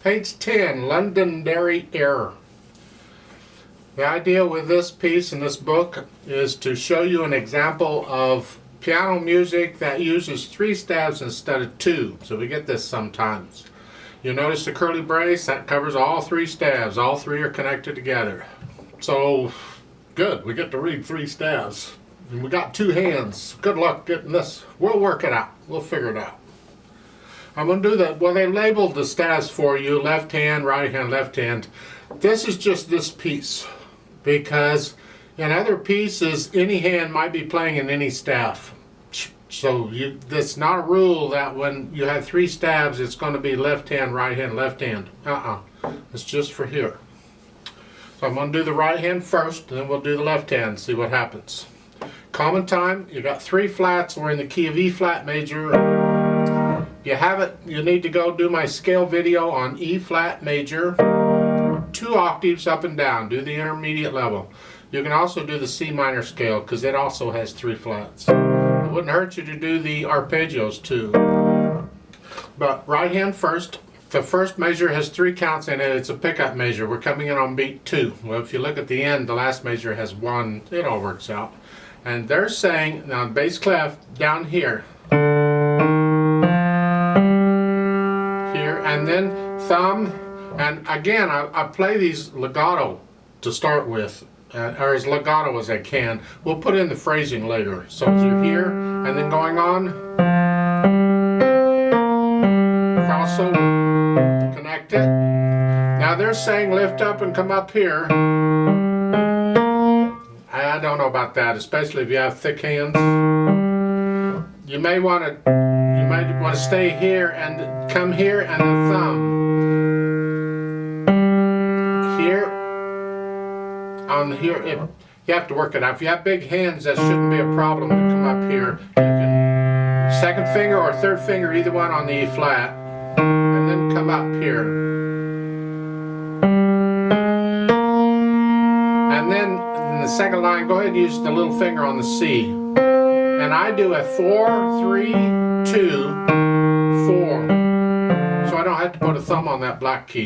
Page 10, Londonderry Air. The idea with this piece in this book is to show you an example of piano music that uses 3 stabs instead of 2. So we get this sometimes. You notice the curly brace, that covers all 3 stabs. All 3 are connected together. So good, we get to read 3 stabs. And we got 2 hands. Good luck getting this. We'll work it out. We'll figure it out. I'm going to do that. Well, they labeled the stabs for you, left hand, right hand, left hand. This is just this piece, because in other pieces, any hand might be playing in any staff. So that's not a rule that when you have 3 stabs, it's going to be left hand, right hand, left hand. It's just for here. So I'm going to do the right hand first, and then we'll do the left hand, see what happens. Common time, you got 3 flats. We're in the key of E flat major. You have it, you need to go do my scale video on E flat major, 2 octaves up and down, do the intermediate level. You can also do the C minor scale because it also has 3 flats. It wouldn't hurt you to do the arpeggios too. But right hand first. The first measure has 3 counts in it. It's a pickup measure. We're coming in on beat 2. Well, if you look at the end, the last measure has 1. It all works out. And they're saying, now bass clef down here. And then thumb, and again I play these legato to start with, or as legato as I can. We'll put in the phrasing later. So as you're here, and then going on, cross over, connect it. Now they're saying lift up and come up here. I don't know about that, especially if you have thick hands. You may want to stay here and come here and the thumb here on here. You have to work it out. If you have big hands, that shouldn't be a problem to come up here. You can second finger or third finger, either one on the E flat, and then come up here. And then in the second line, go ahead and use the little finger on the C. And I do a 4, 3, 2, 4. So I don't have to put a thumb on that black key.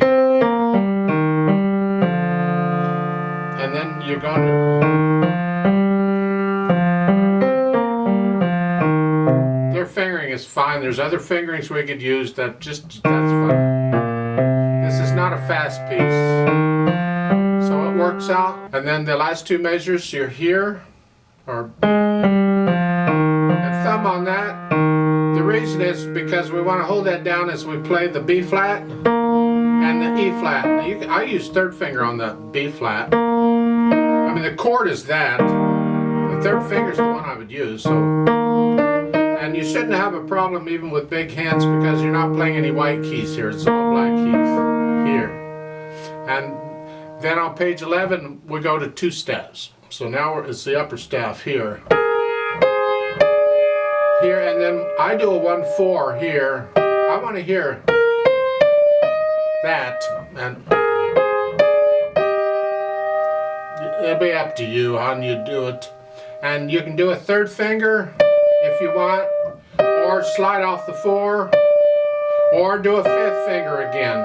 And then you're going to... Their fingering is fine. There's other fingerings we could use that's fine. This is not a fast piece. So it works out. And then the last 2 measures, you're here, or... thumb on that. The reason is because we want to hold that down as we play the B flat and the E flat. I use third finger on the B flat. I mean, the chord is that. The third finger is the one I would use. So, and you shouldn't have a problem even with big hands because you're not playing any white keys here. It's all black keys here. And then on page 11 we go to 2 steps. So now it's the upper staff here. Here, and then I do a 1-4 here. I want to hear that, and it'll be up to you how you do it. And you can do a third finger if you want, or slide off the 4, or do a 5th finger again.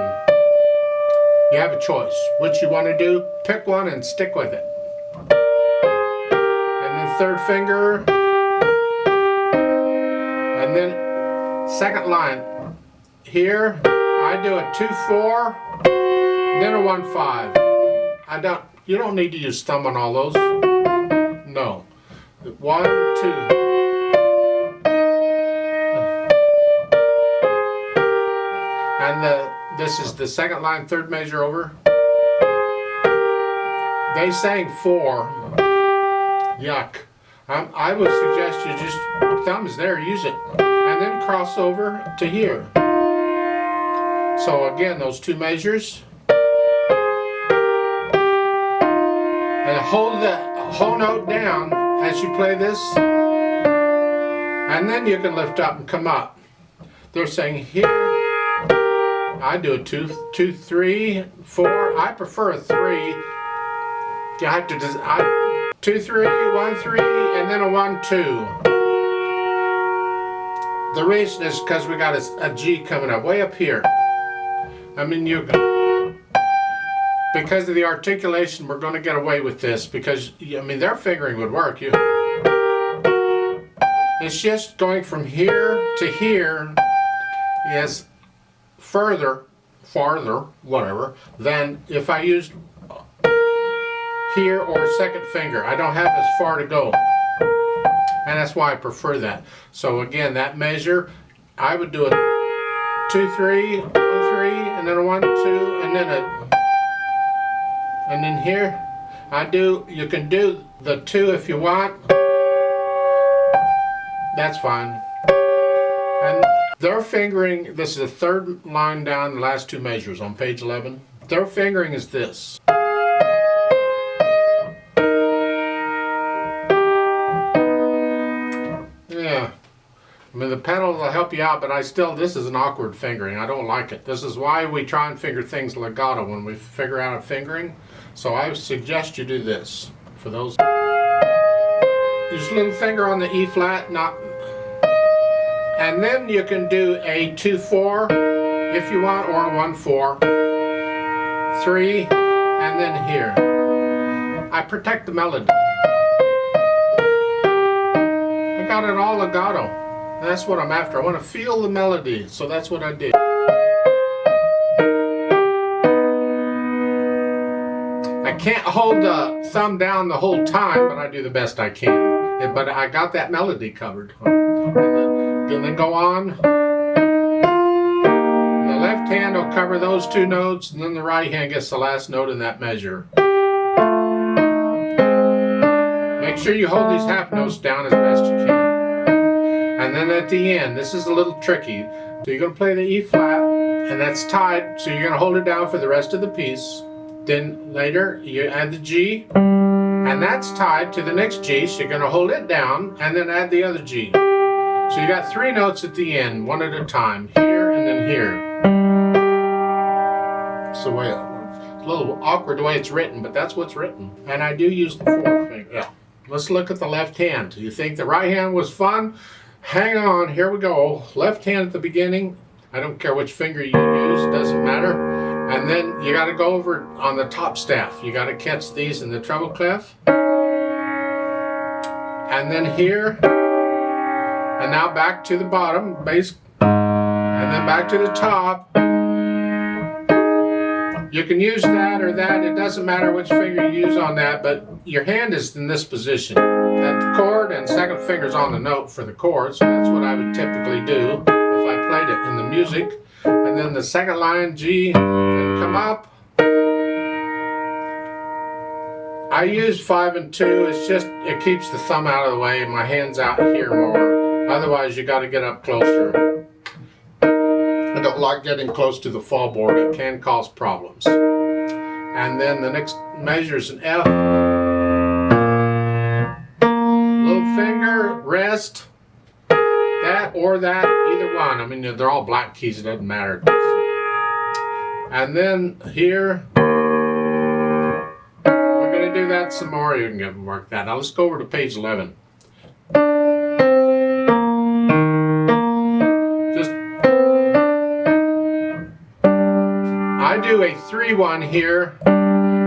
You have a choice. Which you want to do, pick one and stick with it. And then third finger. And then second line here, I do a 2-4, then a 1-5. You don't need to use thumb on all those. No. 1, 2. And this is the second line, third measure over. They sang 4. Yuck. I would suggest you just, thumb is there, use it. And then cross over to here. So again, those 2 measures. And hold the whole note down as you play this. And then you can lift up and come up. They're saying here. I do a 2, 3, 4. I prefer a 3. You have to 2, 3, 1, 3, and then a 1, 2. The reason is because we got a G coming up way up here. I mean, because of the articulation, we're going to get away with this because, I mean, their fingering would work. It's just going from here to here is farther, whatever, than if I used here or second finger. I don't have as far to go. And that's why I prefer that. So again, that measure, I would do a 2, 3, 1, 3, and then a 1, 2, and then here, you can do the 2 if you want. That's fine. And their fingering, this is the third line down, the last 2 measures on page 11. Their fingering is this. Yeah. I mean, the pedal will help you out, but this is an awkward fingering. I don't like it. This is why we try and finger things legato when we figure out a fingering. So I suggest you do this for those. Just a little finger on the E flat, and then you can do a 2-4 if you want, or a 1-4, 3, and then here. I protect the melody. I got it all legato. That's what I'm after. I want to feel the melody, so that's what I did. I can't hold the thumb down the whole time, but I do the best I can. But I got that melody covered. And then go on. The left hand will cover those 2 notes, and then the right hand gets the last note in that measure. Make sure you hold these half notes down as best you can. And then at the end, this is a little tricky. So you're going to play the E flat, and that's tied, so you're going to hold it down for the rest of the piece. Then later, you add the G, and that's tied to the next G, so you're going to hold it down, and then add the other G. So you got 3 notes at the end, one at a time, here and then here. So it's a little awkward the way it's written, but that's what's written. And I do use the 4th finger. Yeah. Let's look at the left hand. You think the right hand was fun? Hang on, here we go. Left hand at the beginning. I don't care which finger you use, doesn't matter. And then you got to go over on the top staff. You got to catch these in the treble clef. And then here. And now back to the bottom, bass. And then back to the top. You can use that or that. It doesn't matter which finger you use on that, but your hand is in this position. At the chord, and second finger's on the note for the chord, so that's what I would typically do if I played it in the music. And then the second line, G, and come up. I use 5 and 2. It's just, it keeps the thumb out of the way and my hand's out here more. Otherwise, you got to get up closer. I don't like getting close to the fall board. It can cause problems. And then the next measure is an F. Little finger, rest. That or that, either one. I mean, they're all black keys, it doesn't matter. And then here, we're going to do that some more. You can work that. Now let's go over to page 11. I do a 3-1 here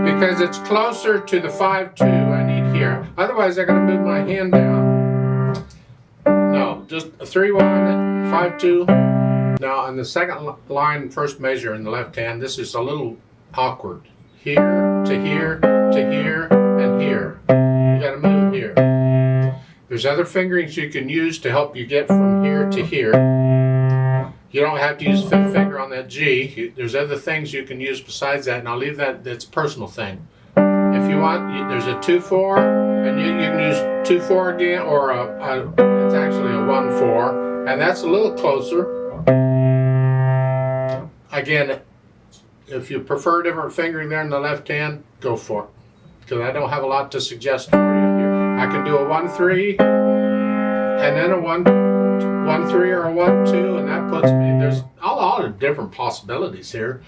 because it's closer to the 5-2 I need here. Otherwise, I'm going to move my hand down. No, just a 3-1, 5-2. Now, on the second line, first measure in the left hand, this is a little awkward. Here to here to here and here. You got to move here. There's other fingerings you can use to help you get from here to here. You don't have to use 5th finger on that G. There's other things you can use besides that, and I'll leave that. That's a personal thing. If you want, there's a 2-4, and you can use 2-4 again, or it's actually a 1-4, and that's a little closer. Again, if you prefer different fingering there in the left hand, go for it. Because I don't have a lot to suggest for you here. I can do a 1-3, and then a 1-3 or a 1-2, and that puts me, there's a lot of different possibilities here.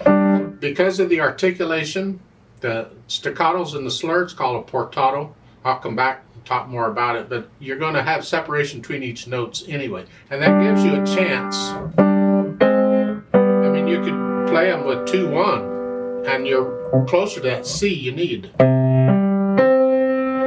Because of the articulation, the staccatos and the slurs, it's called a portato. I'll come back and talk more about it, but you're going to have separation between each notes anyway. And that gives you a chance. I mean, you could play them with 2-1, and you're closer to that C you need.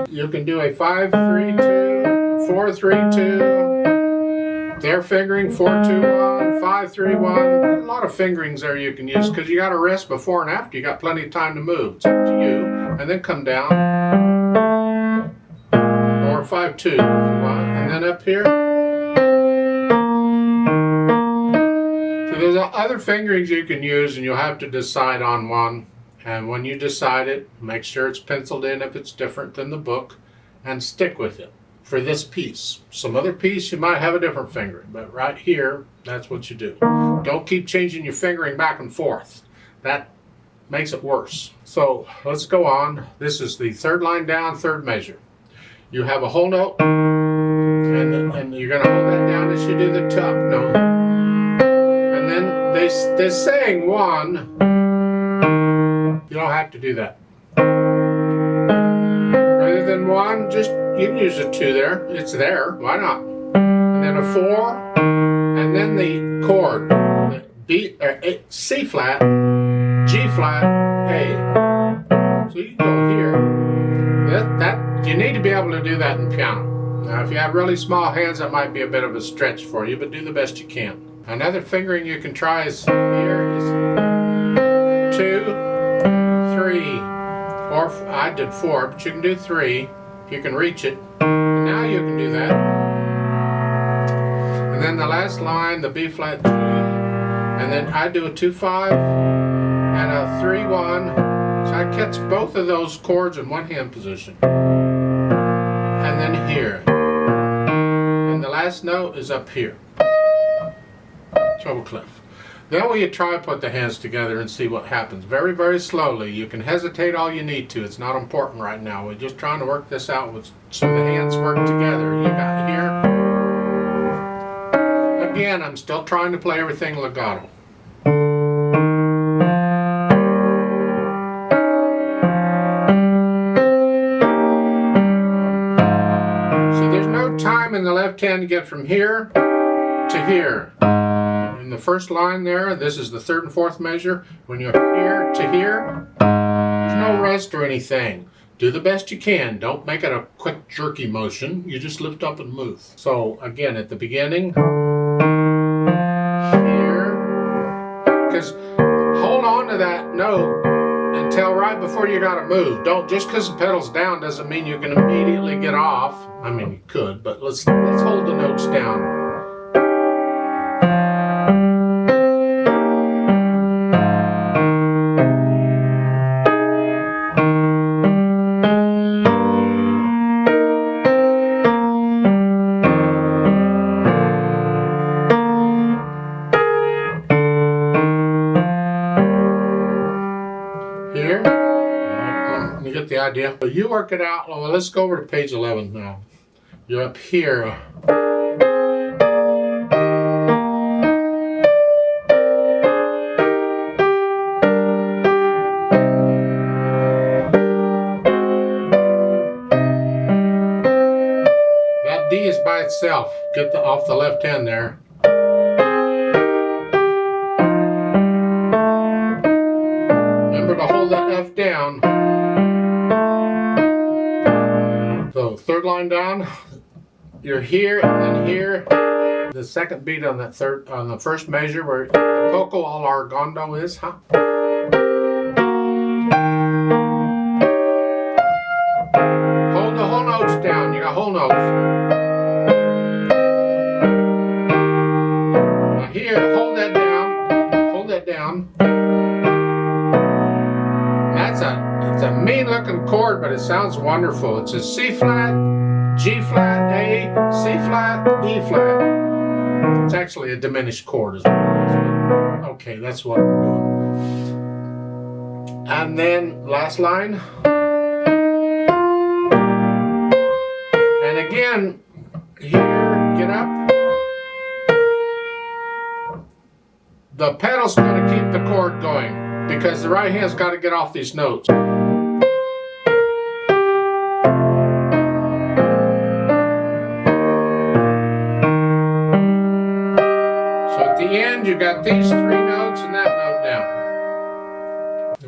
You can do a 5-3-2, 4-3-2. They're fingering 4-2-1, 5-3-1. A lot of fingerings there you can use because you got to rest before and after. You got plenty of time to move. It's up to you. And then come down. Or 5-2 if you want. And then up here. So there's other fingerings you can use, and you'll have to decide on one. And when you decide it, make sure it's penciled in if it's different than the book, and stick with it for this piece. Some other piece you might have a different fingering, but right here, that's what you do. Don't keep changing your fingering back and forth. That makes it worse. So let's go on. This is the third line down, third measure. You have a whole note, and you're going to hold that down as you do the top note. And then they're saying 1. You don't have to do that. Rather than 1, just you can use a 2 there. It's there. Why not? And then a 4, and then the chord B, C flat, G flat, A. So you can go here. That you need to be able to do that in piano. Now, if you have really small hands, that might be a bit of a stretch for you, but do the best you can. Another fingering you can try is here is 2, 3, or I did 4, but you can do 3 if you can reach it. And now you can do that. And then the last line, the B flat G, and then I do a 2-5 and a 3-1. So I catch both of those chords in one hand position. And then here. And the last note is up here. Treble clef. Then we try to put the hands together and see what happens. Very, very slowly. You can hesitate all you need to. It's not important right now. We're just trying to work this out so the hands work together. You got here. Again, I'm still trying to play everything legato. So there's no time in the left hand to get from here to here. In the first line there, this is the third and fourth measure. When you're here to here, there's no rest or anything. Do the best you can. Don't make it a quick jerky motion. You just lift up and move. So again, at the beginning, here, because hold on to that note until right before you gotta move. Don't, just because the pedal's down doesn't mean you can immediately get off. I mean, you could, but let's hold the notes down. Here, you get the idea. But you work it out. Well, let's go over to page 11 now. You're up here. That D is by itself. Get off the left hand there. To hold that F down. So third line down, you're here and then here. The second beat on that on the first measure where the poco al largando is, huh? Hold the whole notes down. You got whole notes. Now here, hold that down. Hold that down. It's a mean looking chord, but it sounds wonderful. It's a C flat, G flat, A, C flat, E flat. It's actually a diminished chord as well. Okay, that's what we're doing. And then last line. And again, here, get up. The pedal's going to keep the chord going, because the right hand's got to get off these notes. So at the end, you got these 3 notes and that note down.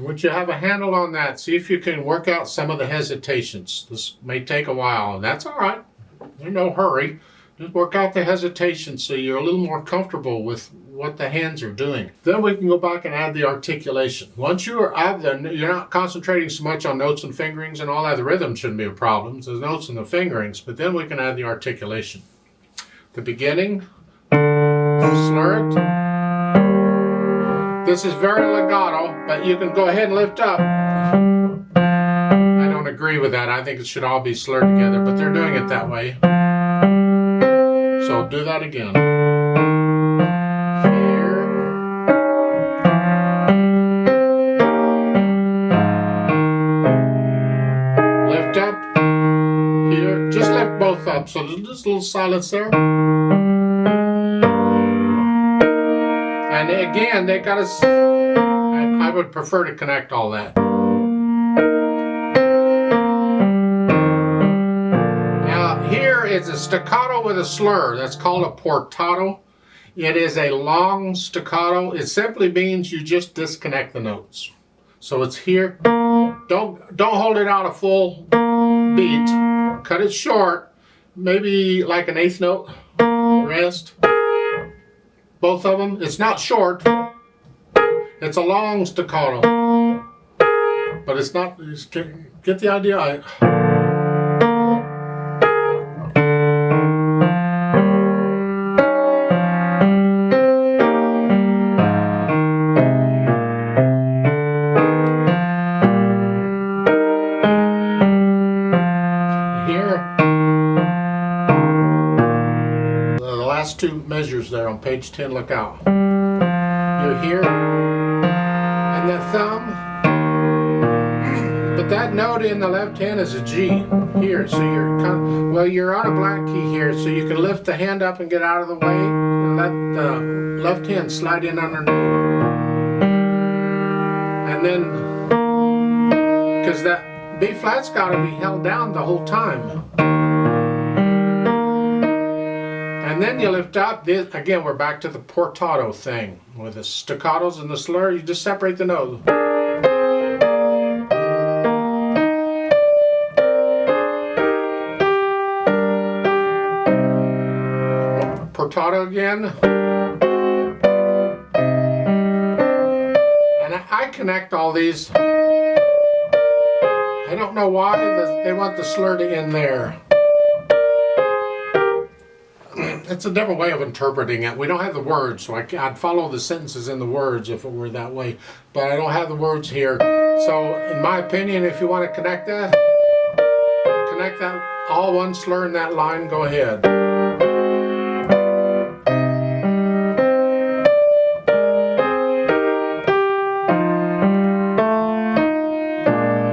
Once you have a handle on that, see if you can work out some of the hesitations. This may take a while, and that's all right. There's no hurry. Just work out the hesitations so you're a little more comfortable with what the hands are doing. Then we can go back and add the articulation. Once you're you're not concentrating so much on notes and fingerings and all that. The rhythm shouldn't be a problem. It's the notes and the fingerings, but then we can add the articulation. The beginning, slur it. This is very legato, but you can go ahead and lift up. I don't agree with that. I think it should all be slurred together, but they're doing it that way. So do that again. Here. Lift up. Here. Just lift both up. So there's just a little silence there. And again, they gotta. I would prefer to connect all that. Here is a staccato with a slur. That's called a portato. It is a long staccato. It simply means you just disconnect the notes. So it's here. Don't hold it out a full beat. Cut it short. Maybe like an eighth note. Rest. Both of them. It's not short. It's a long staccato. But it's not. Get the idea. Two measures there on page 10, look out. You're here, and the thumb, but that note in the left hand is a G here, so you're on a black key here, so you can lift the hand up and get out of the way, and let the left hand slide in underneath. And then, because that B flat's got to be held down the whole time. And then you lift up. This, again, we're back to the portato thing. With the staccatos and the slur, you just separate the notes. Portato again. And I connect all these. I don't know why they want the slur to end there. It's a different way of interpreting it. We don't have the words, so I'd follow the sentences in the words if it were that way. But I don't have the words here. So, in my opinion, if you want to connect that, all one slur in that line, go ahead.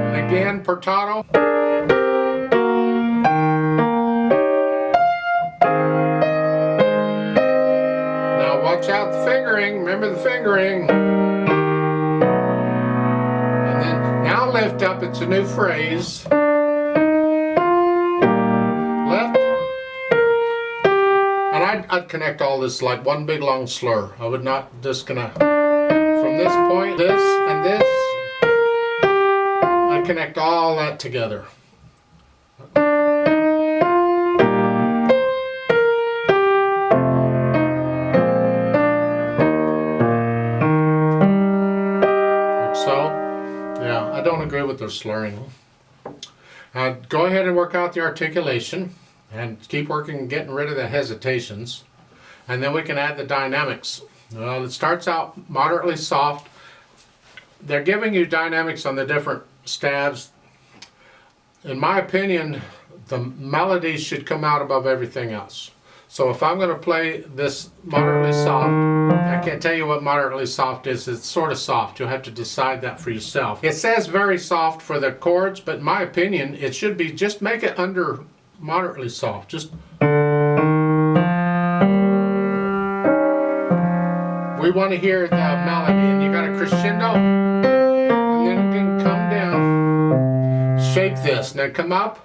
And again, portato. Watch out the fingering, remember the fingering. And then now lift up, it's a new phrase. Left. And I'd connect all this like one big long slur. I would not disconnect. From this point, this and this, I'd connect all that together. I don't agree with the slurring. Go ahead and work out the articulation and keep working getting rid of the hesitations, and then we can add the dynamics. Well, it starts out moderately soft. They're giving you dynamics on the different stabs. In my opinion, the melodies should come out above everything else. So if I'm going to play this moderately soft, I can't tell you what moderately soft is. It's sort of soft. You'll have to decide that for yourself. It says very soft for the chords, but in my opinion, it should be just make it under moderately soft. Just we want to hear the melody, and you got a crescendo, and then you can come down, shape this, and then come up.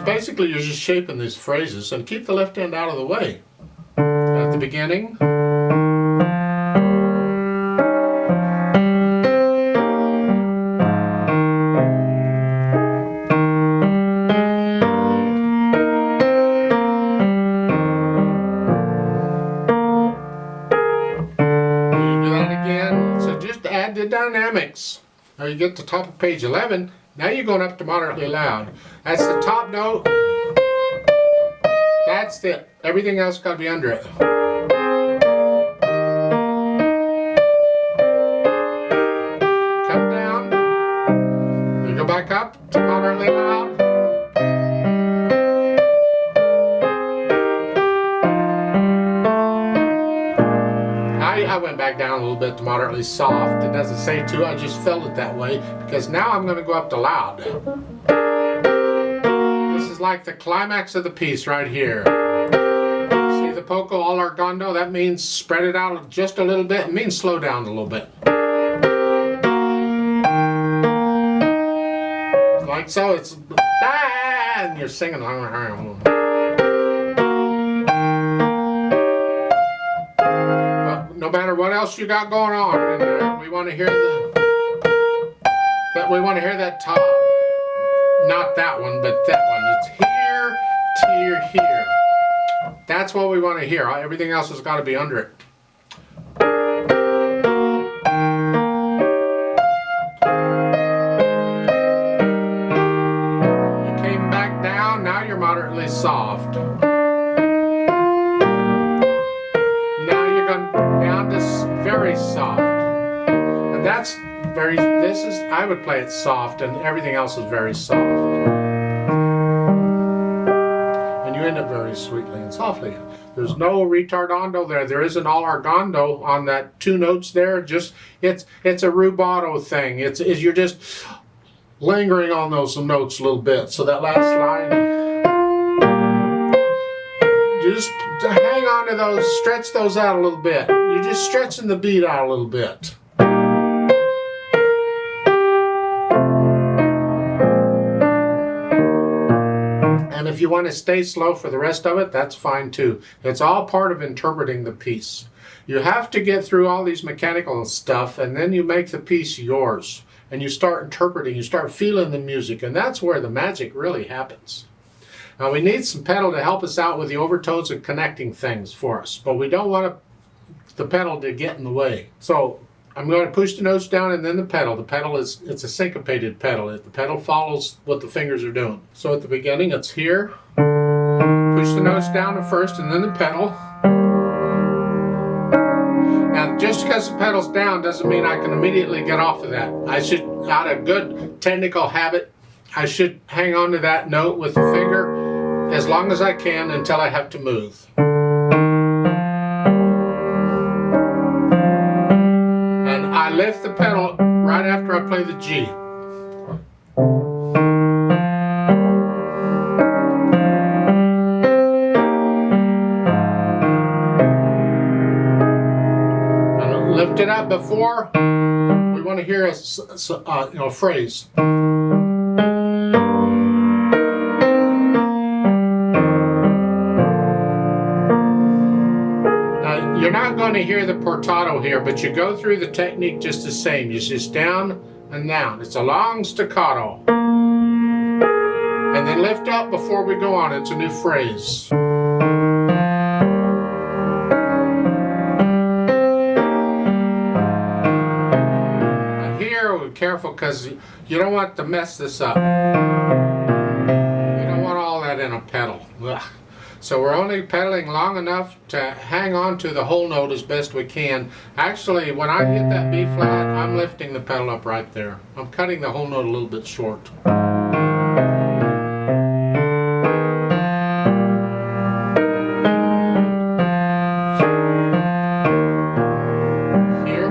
Basically, you're just shaping these phrases, and keep the left hand out of the way. at the beginning. The dynamics. Now you get to top of page 11. Now you're going up to moderately loud. That's the top note. That's it. Everything else got to be under it. Come down. You go back up to moderately loud. I went back down a little bit to moderately soft. It doesn't say to, I just felt it that way because now I'm going to go up to loud. This is like the climax of the piece right here. See the poco all largando? That means spread it out just a little bit. It means slow down a little bit. Like so, it's and you're singing. No matter what else you got going on in there, we want to hear that top. Not that one, but that one. It's here, here, here. That's what we want to hear. Everything else has got to be under it. You came back down, now you're moderately soft. Very soft, and that's very, this is, I would play it soft, and everything else is very soft, and you end up very sweetly and softly. There's no retardando there. There isn't all argando on that two notes there. Just it's a rubato thing. It's you're just lingering on those notes a little bit. So that last line, you just hang on to those, stretch those out a little bit. You're just stretching the beat out a little bit. And if you want to stay slow for the rest of it, that's fine too. It's all part of interpreting the piece. You have to get through all these mechanical stuff, and then you make the piece yours. And you start interpreting, you start feeling the music, and that's where the magic really happens. Now we need some pedal to help us out with the overtones and connecting things for us, but we don't want the pedal to get in the way. So I'm going to push the notes down and then the pedal. The pedal it's a syncopated pedal. The pedal follows what the fingers are doing. So at the beginning it's here, push the notes down at first and then the pedal. Now just because the pedal's down doesn't mean I can immediately get off of that. I should, out of good technical habit, I should hang on to that note with the finger as long as I can until I have to move. And I lift the pedal right after I play the G. And lift it up before we want to hear a phrase. You're not going to hear the portato here, but you go through the technique just the same. It's just down and down. It's a long staccato. And then lift up before we go on. It's a new phrase. Now here, we're careful because you don't want to mess this up. You don't want all that in a pedal. Ugh. So we're only pedaling long enough to hang on to the whole note as best we can. Actually, when I hit that B flat, I'm lifting the pedal up right there. I'm cutting the whole note a little bit short. Here.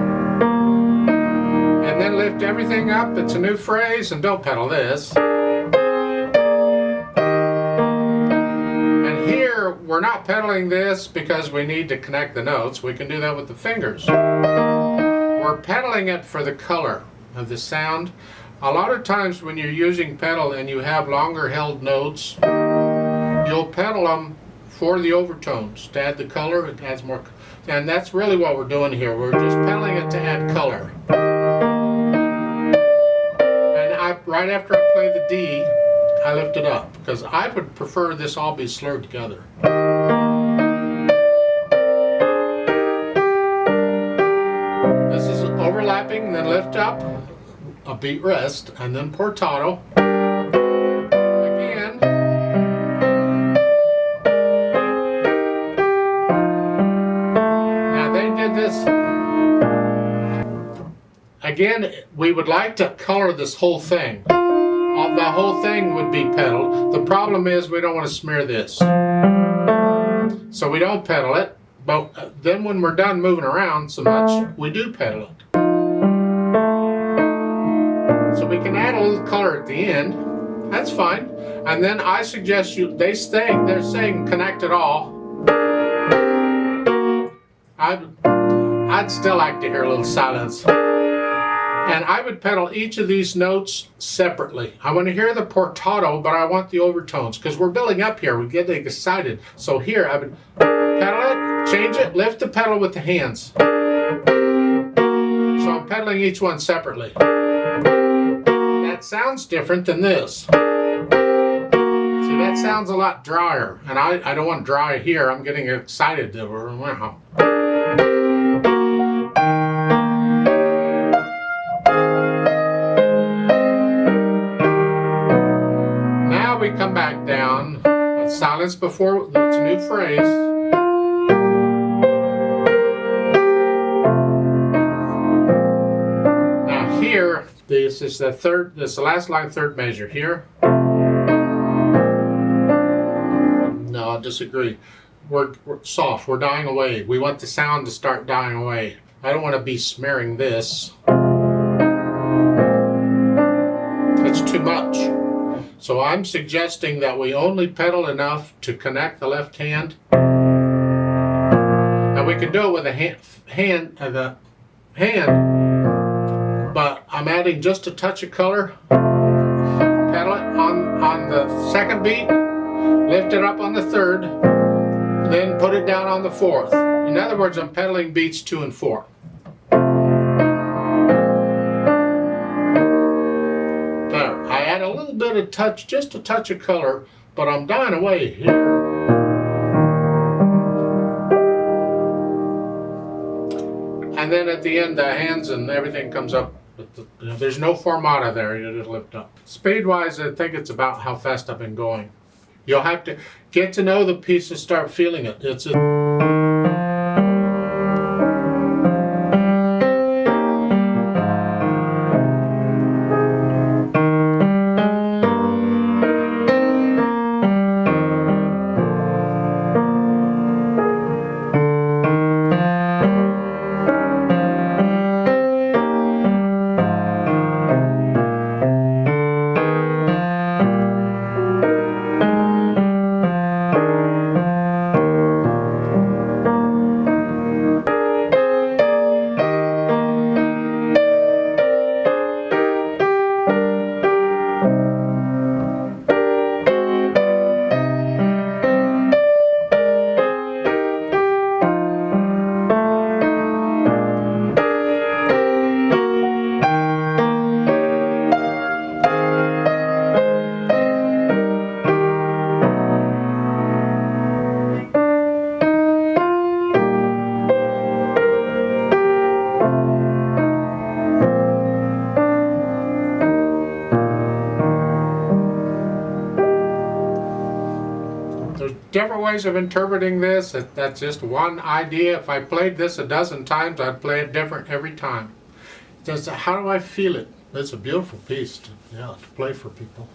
And then lift everything up. It's a new phrase, and don't pedal this. We're not pedaling this because we need to connect the notes. We can do that with the fingers. We're pedaling it for the color of the sound. A lot of times when you're using pedal and you have longer held notes, you'll pedal them for the overtones. To add the color, it adds more. And that's really what we're doing here. We're just pedaling it to add color. And right after I play the D, I lift it up, because I would prefer this all be slurred together. This is overlapping, then lift up, a beat rest, and then portato. Again. Now they did this. Again, we would like to color this whole thing. The whole thing would be pedaled. The problem is we don't want to smear this. So we don't pedal it, but then when we're done moving around so much, we do pedal it. So we can add a little color at the end. That's fine. And then I suggest they're saying connect it all. I'd still like to hear a little silence. And I would pedal each of these notes separately. I want to hear the portato, but I want the overtones, because we're building up here. We get excited. So here I would pedal it, change it, lift the pedal with the hands. So I'm pedaling each one separately. That sounds different than this. See, that sounds a lot drier. And I don't want dry here. I'm getting excited. We come back down, silence before, that's a new phrase. Now here, this is the last line, third measure. Here, no, I disagree. We're soft, we're dying away. We want the sound to start dying away. I don't want to be smearing this. It's too much. So I'm suggesting that we only pedal enough to connect the left hand. Now we can do it with the hand, but I'm adding just a touch of color. Pedal it on the second beat, lift it up on the third, then put it down on the fourth. In other words, I'm pedaling beats 2 and 4. A little bit of touch, just a touch of color, but I'm dying away here. And then at the end, the hands and everything comes up. There's no formata there, you just lift up. Speed-wise, I think it's about how fast I've been going. You'll have to get to know the piece and start feeling it. different ways of interpreting this. That's just one idea. If I played this a dozen times, I'd play it different every time. Just how do I feel it? It's a beautiful piece to play for people.